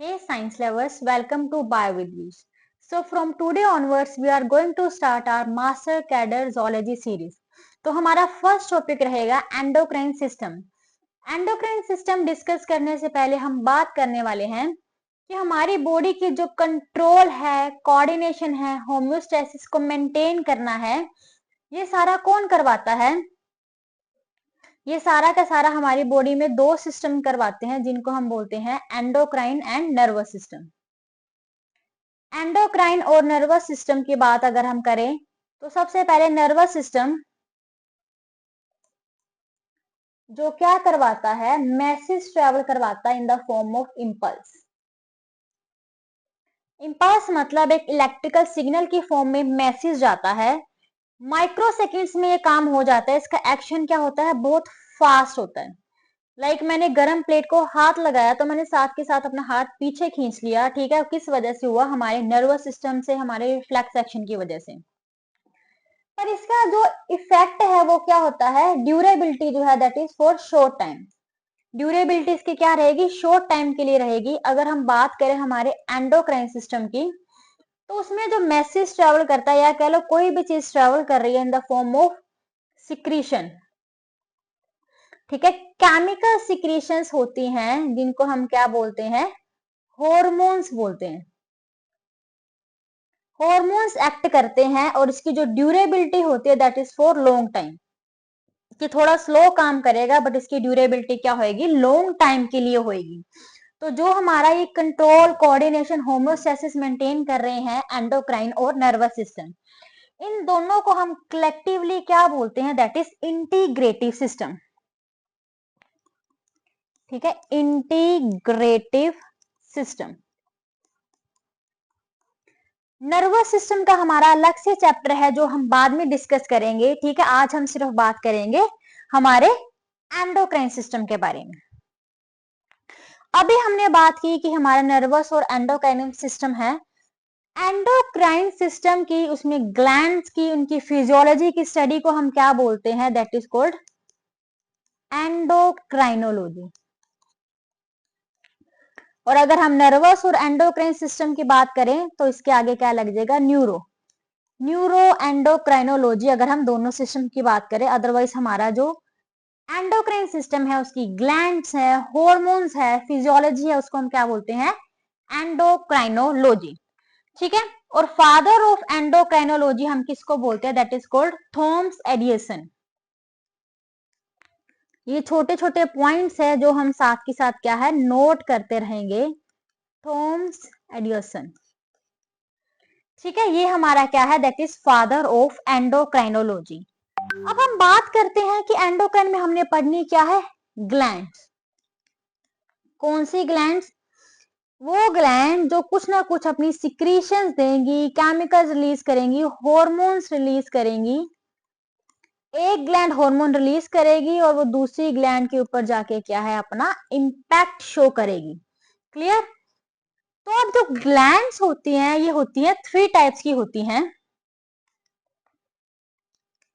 Hey science lovers, welcome to Bio with Viz. So from today onwards we are going to start our Master Cadre Zoology series. तो हमारा first topic रहेगा endocrine system. Endocrine system discuss करने से पहले हम बात करने वाले हैं कि हमारी बॉडी की जो कंट्रोल है, कोऑर्डिनेशन है, होम्योस्टेसिस को मेंटेन करना है, ये सारा कौन करवाता है? ये सारा का सारा हमारी बॉडी में दो सिस्टम करवाते हैं जिनको हम बोलते हैं endocrine and nervous system. Endocrine और नर्वस सिस्टम की बात अगर हम करें तो सबसे पहले नर्वस सिस्टम जो क्या करवाता है, मैसेज ट्रेवल करवाता है in the form of impulse. Impulse मतलब एक इलेक्ट्रिकल सिग्नल की फॉर्म में मैसेज जाता है, माइक्रो सेकेंड्स में ये काम हो जाता है। इसका एक्शन क्या होता है, बहुत फास्ट होता है। मैंने गरम प्लेट को हाथ लगाया तो मैंने साथ के साथ अपना हाथ पीछे खींच लिया, ठीक है। किस वजह से हुआ? हमारे नर्वस सिस्टम से, हमारे रिफ्लेक्स एक्शन की वजह से। पर इसका जो इफेक्ट है वो क्या होता है, ड्यूरेबिलिटी जो है that is for short time. Durability इसकी क्या रहेगी, शॉर्ट टाइम के लिए रहेगी। अगर हम बात करें हमारे एंडोक्राइन सिस्टम की तो उसमें जो मैसेज ट्रेवल करता है या कह लो कोई भी चीज ट्रेवल कर रही है in the form of secretion, ठीक है। केमिकल सिक्रीशंस होती हैं जिनको हम क्या बोलते हैं, हॉर्मोन्स बोलते हैं। हॉर्मोन्स एक्ट करते हैं और इसकी जो ड्यूरेबिलिटी होती है that is for long time, कि थोड़ा स्लो काम करेगा बट इसकी ड्यूरेबिलिटी क्या होगी, लॉन्ग टाइम के लिए होगी। तो जो हमारा ये कंट्रोल, कोऑर्डिनेशन, होमोस्टेसिस मेंटेन कर रहे हैं एंडोक्राइन और नर्वस सिस्टम, इन दोनों को हम कलेक्टिवली क्या बोलते हैं, दैट इज इंटीग्रेटिव सिस्टम, ठीक है। Integrative system. नर्वस सिस्टम का हमारा अलग से चैप्टर है जो हम बाद में डिस्कस करेंगे, ठीक है। आज हम सिर्फ बात करेंगे हमारे एंडोक्राइन सिस्टम के बारे में। अभी हमने बात की कि हमारा नर्वस और एंडोक्राइन सिस्टम है। एंडोक्राइन सिस्टम की, उसमें ग्लैंड्स की, उनकी फिजियोलॉजी की स्टडी को हम क्या बोलते हैं, दैट इज कॉल्ड एंडोक्राइनोलॉजी। और अगर हम नर्वस और एंडोक्राइन सिस्टम की बात करें तो इसके आगे क्या लग जाएगा, न्यूरो एंडोक्राइनोलॉजी, अगर हम दोनों सिस्टम की बात करें। अदरवाइज हमारा जो एंडोक्राइन सिस्टम है उसकी ग्लैंड्स है, हॉर्मोन्स है, फिजियोलॉजी है, उसको हम क्या बोलते हैं, एंडोक्राइनोलॉजी, ठीक है। और फादर ऑफ एंडोक्राइनोलॉजी हम किसको बोलते हैं, that is called Thomas Edison. ये छोटे छोटे पॉइंट्स है जो हम साथ के साथ क्या है, नोट करते रहेंगे। थॉमस एडिसन, ठीक है। ये हमारा क्या है, that is father of endocrinology. अब हम बात करते हैं कि एंडोक्राइन में हमने पढ़नी क्या है, ग्लैंड्स। कौन सी ग्लैंड्स? वो ग्लैंड जो कुछ ना कुछ अपनी सिक्रीशंस देंगी, केमिकल्स रिलीज करेंगी, हॉर्मोन्स रिलीज करेंगी। एक ग्लैंड हार्मोन रिलीज करेगी और वो दूसरी ग्लैंड के ऊपर जाके क्या है, अपना इंपैक्ट शो करेगी। क्लियर? तो अब जो ग्लैंड्स होती हैं ये होती हैं थ्री टाइप्स की होती हैं,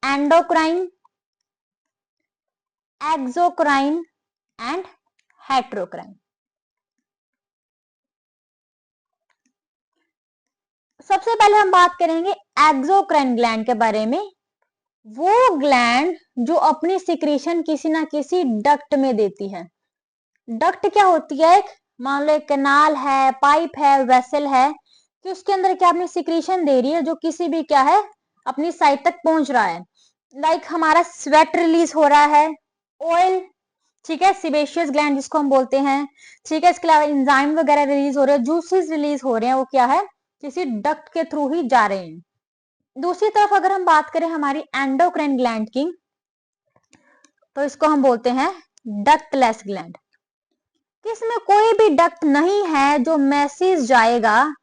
एंडोक्राइन, एक्सोक्राइन एंड हेट्रोक्राइन। सबसे पहले हम बात करेंगे एक्सोक्राइन ग्लैंड के बारे में। वो ग्लैंड जो अपनी सिक्रीशन किसी ना किसी डक्ट में देती है। डक्ट क्या होती है, एक मान लो एक कैनाल है, पाइप है, वेसल है, कि उसके अंदर क्या अपनी सिक्रीशन दे रही है जो किसी भी क्या है, अपनी साइट तक पहुंच रहा है। हमारा स्वेट रिलीज हो रहा है, ऑयल, ठीक है, सिबेशियस ग्लैंड जिसको हम बोलते हैं, ठीक है। इसके अलावा एंजाइम वगैरह रिलीज हो रहे हैं, जूसेस रिलीज हो रहे हैं, वो क्या है, किसी डक्ट के थ्रू ही जा रहे हैं। दूसरी तरफ अगर हम बात करें हमारी एंडोक्राइन ग्लैंड की तो इसको हम बोलते हैं डक्टलेस ग्लैंड, इसमें कोई भी डक्ट नहीं है। जो मैसेज जाएगा,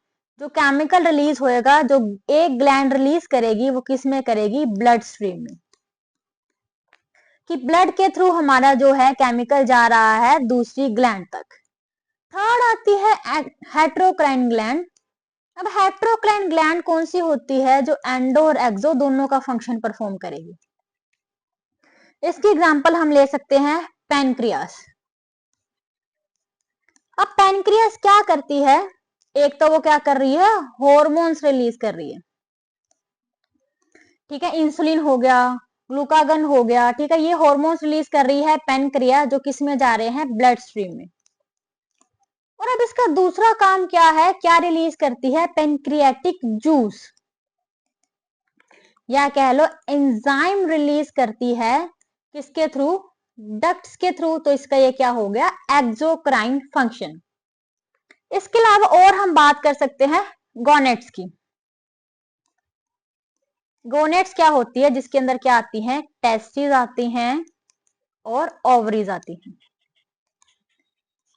जो केमिकल रिलीज होएगा, जो एक ग्लैंड रिलीज करेगी वो किस में करेगी, ब्लड स्ट्रीम में, कि ब्लड के थ्रू हमारा जो है केमिकल जा रहा है दूसरी ग्लैंड तक। थर्ड आती है हेट्रोक्राइन ग्लैंड। अब हेट्रोक्राइन ग्लैंड कौन सी होती है, जो एंडो और एक्सो दोनों का फंक्शन परफॉर्म करेगी। इसकी एग्जांपल हम ले सकते हैं पैनक्रियास। अब पैनक्रियास क्या करती है, एक तो वो क्या कर रही है, हॉर्मोन्स रिलीज कर रही है, ठीक है, इंसुलिन हो गया, ग्लूकागन हो गया, ठीक है, ये हॉर्मोन्स रिलीज कर रही है पैनक्रिया, जो किस में जा रहे हैं, ब्लड स्ट्रीम में। और अब इसका दूसरा काम क्या है, क्या रिलीज करती है, पेनक्रियाटिक जूस, या कह लो एंजाइम रिलीज करती है, किसके थ्रू, डक्ट्स के थ्रू। तो इसका ये क्या हो गया, एक्सोक्राइन फंक्शन। इसके अलावा और हम बात कर सकते हैं गोनेट्स की। गोनेट्स क्या होती है, जिसके अंदर क्या आती हैं, टेस्टिस आती हैं और ओवरीज आती हैं।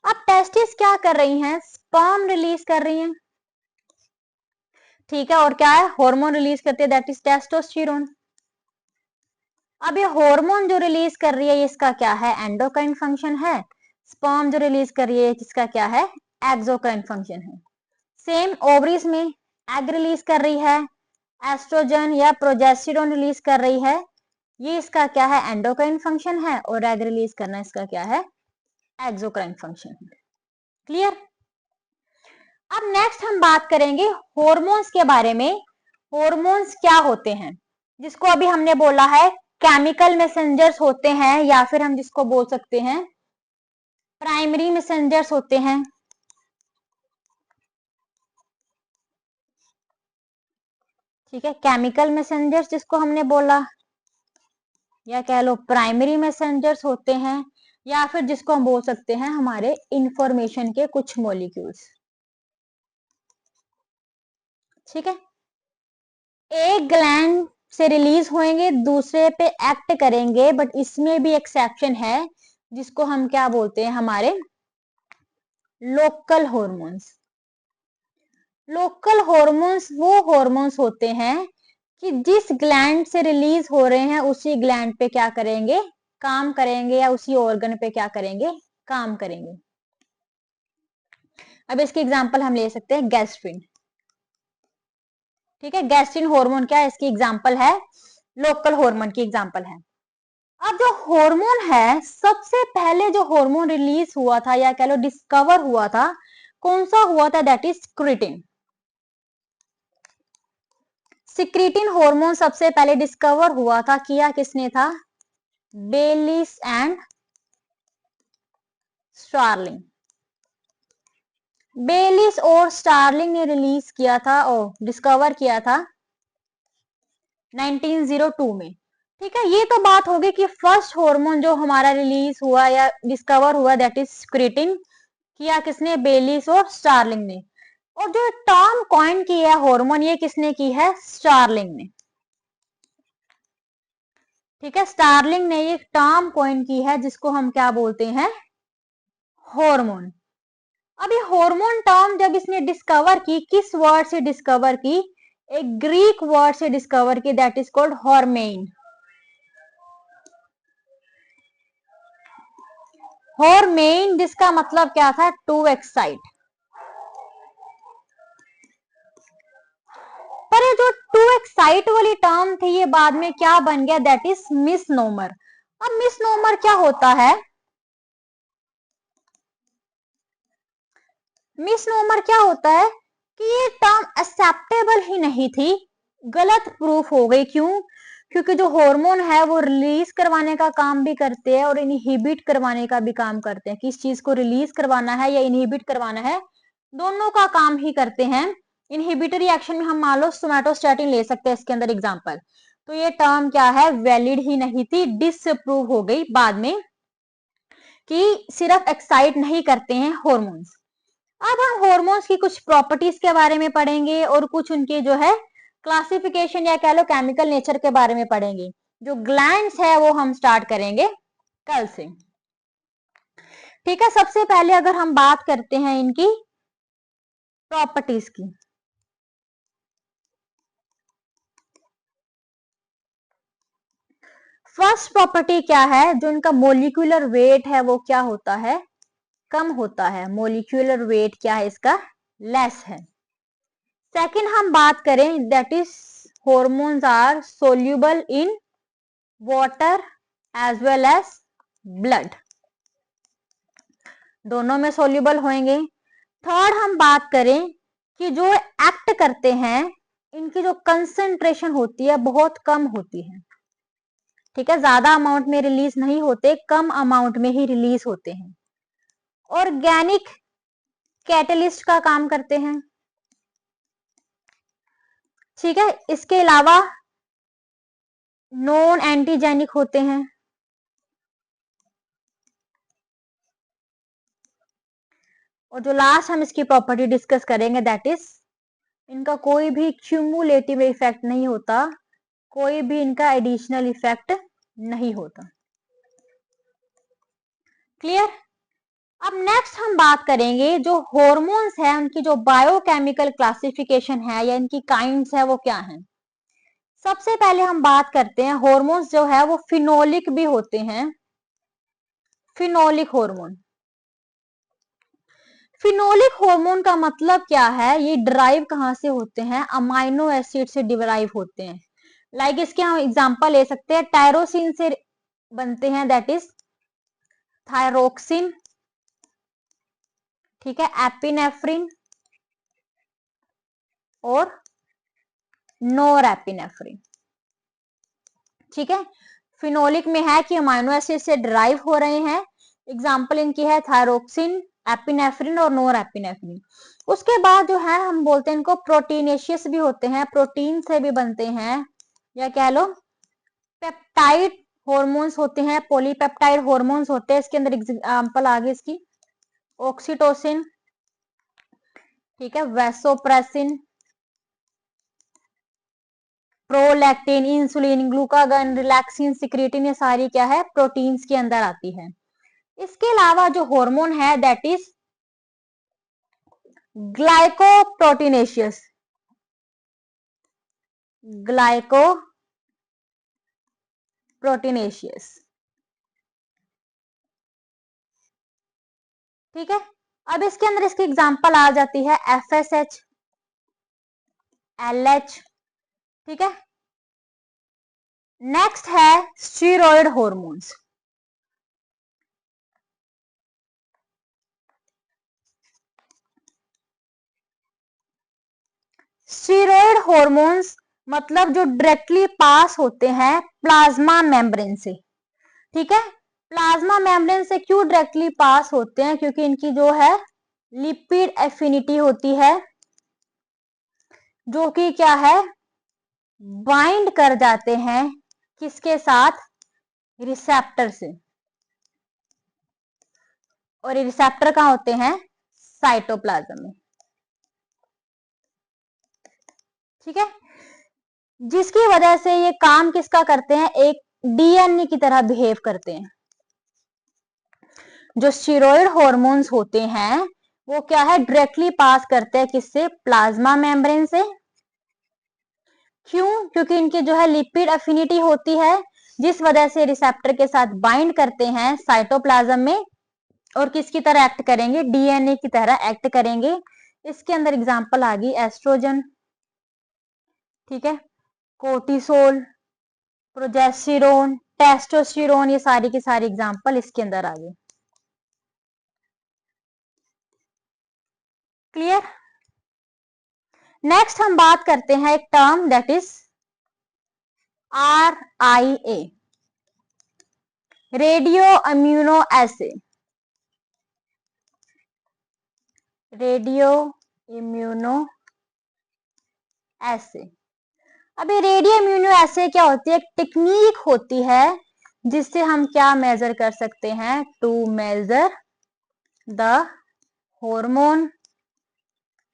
अब टेस्टिस क्या कर रही हैं, स्पर्म रिलीज कर रही हैं, ठीक है, और क्या है, हार्मोन रिलीज करती है, दैट इज टेस्टोस्टेरोन। अब ये हार्मोन जो रिलीज कर रही है, इसका क्या है, एंडोक्राइन फंक्शन है। स्पर्म जो रिलीज कर रही है, किसका क्या है, एक्सोक्राइन फंक्शन है। सेम ओवरीज में एग रिलीज कर रही है, एस्ट्रोजन या प्रोजेस्टेरोन रिलीज कर रही है, ये इसका क्या है, एंडोक्राइन फंक्शन है, और एग रिलीज करना इसका क्या है, एक्सोक्राइन फंक्शन है। क्लियर। अब नेक्स्ट हम बात करेंगे हॉर्मोन्स के बारे में। हॉर्मोन्स क्या होते हैं, जिसको अभी हमने बोला है केमिकल मैसेंजर्स होते हैं, या फिर हम जिसको बोल सकते हैं प्राइमरी मैसेंजर्स होते हैं। ठीक है, केमिकल मैसेंजर्स जिसको हमने बोला, या कह लो प्राइमरी मैसेंजर्स होते हैं, या फिर जिसको हम बोल सकते हैं हमारे इंफॉर्मेशन के कुछ मॉलिक्यूल्स। ठीक है, एक ग्लैंड से रिलीज होंगे, दूसरे पे एक्ट करेंगे, बट इसमें भी एक्सेप्शन है, जिसको हम क्या बोलते हैं, हमारे लोकल हॉर्मोन्स। लोकल हॉर्मोन्स वो हॉर्मोन्स होते हैं कि जिस ग्लैंड से रिलीज हो रहे हैं, उसी ग्लैंड पे क्या करेंगे, काम करेंगे, या उसी ऑर्गन पे क्या करेंगे, काम करेंगे। अब इसकी एग्जांपल हम ले सकते हैं गैस्ट्रिन। ठीक है, गैस्ट्रिन हार्मोन क्या है, इसकी एग्जांपल है, लोकल हार्मोन की एग्जांपल है। अब जो हार्मोन है, सबसे पहले जो हार्मोन रिलीज हुआ था, या कह लो डिस्कवर हुआ था, कौन सा हुआ था, that is secretin. Secretin hormone सबसे पहले डिस्कवर हुआ था, किया किसने था, बेलिस एंड स्टार्लिंग। बेलिस और स्टार्लिंग ने रिलीज किया था, और डिस्कवर किया था 1902 में। ठीक है, ये तो बात होगी कि फर्स्ट हार्मोन जो हमारा रिलीज हुआ या डिस्कवर हुआ, दैट इज सिक्रीटिन, किया किसने, बेलिस और स्टार्लिंग ने। और जो टर्म कॉइन की है हार्मोन, ये किसने की है, स्टार्लिंग ने। ठीक है, स्टार्लिंग ने ये टर्म कॉइन की है, जिसको हम क्या बोलते हैं, हार्मोन। अब ये हार्मोन टर्म जब इसने डिस्कवर की, किस वर्ड से डिस्कवर की, एक ग्रीक वर्ड से डिस्कवर की, दैट इज कॉल्ड हॉर्मेन। हॉर्मेन, जिसका मतलब क्या था, टू एक्साइट। पर ये जो टू एक्साइट वाली टर्म थी, ये बाद में क्या बन गया, दैट इज मिसनोमर। अब मिसनोमर क्या होता है, मिसनोमर क्या होता है कि ये टर्म एक्सेप्टेबल ही नहीं थी, गलत प्रूफ हो गई। क्यों, क्योंकि जो हार्मोन है वो रिलीज करवाने का काम भी करते हैं और इनहिबिट करवाने का भी काम करते हैं। किस चीज को रिलीज करवाना है या इनहिबिट करवाना है, दोनों का काम ही करते हैं। इनहिबिटरी एक्शन में हम मान लो सोमैटोस्टैटिन ले सकते हैं इसके अंदर एग्जांपल। तो ये टर्म क्या है, वैलिड ही नहीं थी, डिसअप्रूव हो गई बाद में, कि सिर्फ एक्साइट नहीं करते हैं हॉर्मोन्स। अब हम हॉर्मोन्स की कुछ प्रॉपर्टीज के बारे में पढ़ेंगे, और कुछ उनके जो है क्लासिफिकेशन या कह लो केमिकल नेचर के बारे में पढ़ेंगे। जो ग्लैंड्स है वो हम स्टार्ट करेंगे कल से। ठीक है, सबसे पहले अगर हम बात करते हैं इनकी प्रॉपर्टीज की, फर्स्ट प्रॉपर्टी क्या है, जो इनका मोलिकुलर वेट है वो क्या होता है, कम होता है। मोलिकुलर वेट क्या है इसका, लेस है। सेकंड हम बात करें, that is hormones are soluble in water as well as blood. दोनों में सोल्यूबल होंगे। थर्ड हम बात करें कि जो एक्ट करते हैं इनकी जो कंसंट्रेशन होती है बहुत कम होती है, ठीक है, ज्यादा अमाउंट में रिलीज नहीं होते, कम अमाउंट में ही रिलीज होते हैं। ऑर्गेनिक कैटलिस्ट का काम करते हैं, ठीक है। इसके अलावा नॉन एंटीजेनिक होते हैं, और जो लास्ट हम इसकी प्रॉपर्टी डिस्कस करेंगे दैट इज इनका कोई भी क्यूमुलेटिव इफेक्ट नहीं होता, कोई भी इनका एडिशनल इफेक्ट नहीं होता। क्लियर। अब नेक्स्ट हम बात करेंगे जो हॉर्मोन्स है उनकी जो बायोकेमिकल क्लासिफिकेशन है या इनकी काइंड्स है वो क्या है। सबसे पहले हम बात करते हैं हॉर्मोन्स जो है वो फिनोलिक भी होते हैं, फिनोलिक हार्मोन। फिनोलिक हार्मोन का मतलब क्या है, ये डिराइव कहां से होते हैं, अमाइनो एसिड से डिराइव होते हैं। लाइक इसके हम एग्जांपल ले सकते हैं, टायरोसिन से बनते हैं दैट इज थायरोक्सिन, ठीक है, एपिनेफ्रिन और नोरएपिनेफ्रिन, ठीक है। फिनोलिक में है कि अमाइनो एसिड से डिराइव हो रहे हैं, एग्जांपल इनकी है थायरोक्सिन, एपिनेफ्रिन और नोरएपिनेफ्रिन। उसके बाद जो है हम बोलते हैं इनको प्रोटीनेशियस भी होते हैं, प्रोटीन से भी बनते हैं, या कह लो पेप्टाइड हॉर्मोन्स होते हैं, पॉलीपेप्टाइड हॉर्मोन्स होते हैं। इसके अंदर एग्जांपल आगे इसकी ऑक्सीटोसिन, ठीक है, vasopressin, prolactin, insulin, glucagon, relaxin, secretin, ये सारी क्या है प्रोटीन्स के अंदर आती है। इसके अलावा जो हार्मोन है दैट इज ग्लाइकोप्रोटीनेशियस, ग्लाइकोप्रोटीनेशियस, ठीक है। अब इसके अंदर इसकी एग्जांपल आ जाती है FSH, LH, ठीक है। नेक्स्ट है स्टीरॉयड हॉर्मोन्स। स्टीरॉयड हॉर्मोन्स मतलब जो डायरेक्टली पास होते हैं प्लाज्मा मेम्ब्रेन से, ठीक है। प्लाज्मा मेम्ब्रेन से क्यों डायरेक्टली पास होते हैं, क्योंकि इनकी जो है लिपिड एफिनिटी होती है जो कि क्या है बाइंड कर जाते हैं किसके साथ, रिसेप्टर से, और ये रिसेप्टर कहां होते हैं, साइटोप्लाज्म में, ठीक है। जिसकी वजह से ये काम किसका करते हैं, एक डीएनए की तरह बिहेव करते हैं। जो स्टीरॉयड हॉर्मोन्स होते हैं वो क्या है डायरेक्टली पास करते हैं किससे, प्लाज्मा मेम्ब्रेन से। क्यों, क्योंकि इनकी जो है लिपिड अफिनिटी होती है जिस वजह से रिसेप्टर के साथ बाइंड करते हैं साइटोप्लाज्म में, और किसकी तरह एक्ट करेंगे, डीएनए की तरह एक्ट करेंगे। इसके अंदर एग्जांपल आ गई एस्ट्रोजन, ठीक है, कोर्टिसोल, प्रोजेस्टेरोन, टेस्टोस्टेरोन, ये सारी की सारी एग्जांपल इसके अंदर आ गई। क्लियर। नेक्स्ट हम बात करते हैं एक term that is RIA, radio immuno assay, radio immuno assay. अभी रेडियो इम्यूनो एसे क्या होती है, एक टेक्निक होती है जिससे हम क्या मेजर कर सकते हैं, to measure the hormone,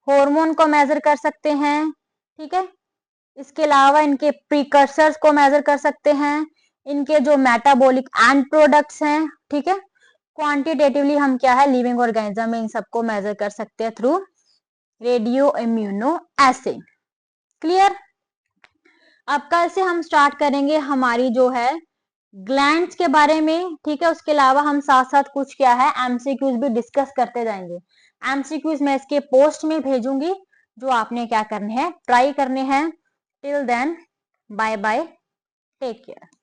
hormone को मेजर कर सकते हैं, ठीक है। इसके अलावा इनके प्रीकर्सर्स को मेजर कर सकते हैं, इनके जो मेटाबॉलिक एंड प्रोडक्ट्स हैं, ठीक है। क्वांटिटेटिवली हम क्या है लिविंग ऑर्गेनिज्म में इन सबको मेजर कर सकते हैं थ्रू रेडियो इम्यूनो एसे। क्लियर। अब कल से हम स्टार्ट करेंगे हमारी जो है ग्लैंड्स के बारे में, ठीक है। उसके अलावा हम साथ साथ कुछ क्या है एमसीक्यूज भी डिस्कस करते जाएंगे। एमसीक्यूज मैं इसके पोस्ट में भेजूंगी जो आपने क्या करने हैं, ट्राई करने हैं। Till then bye bye, take care.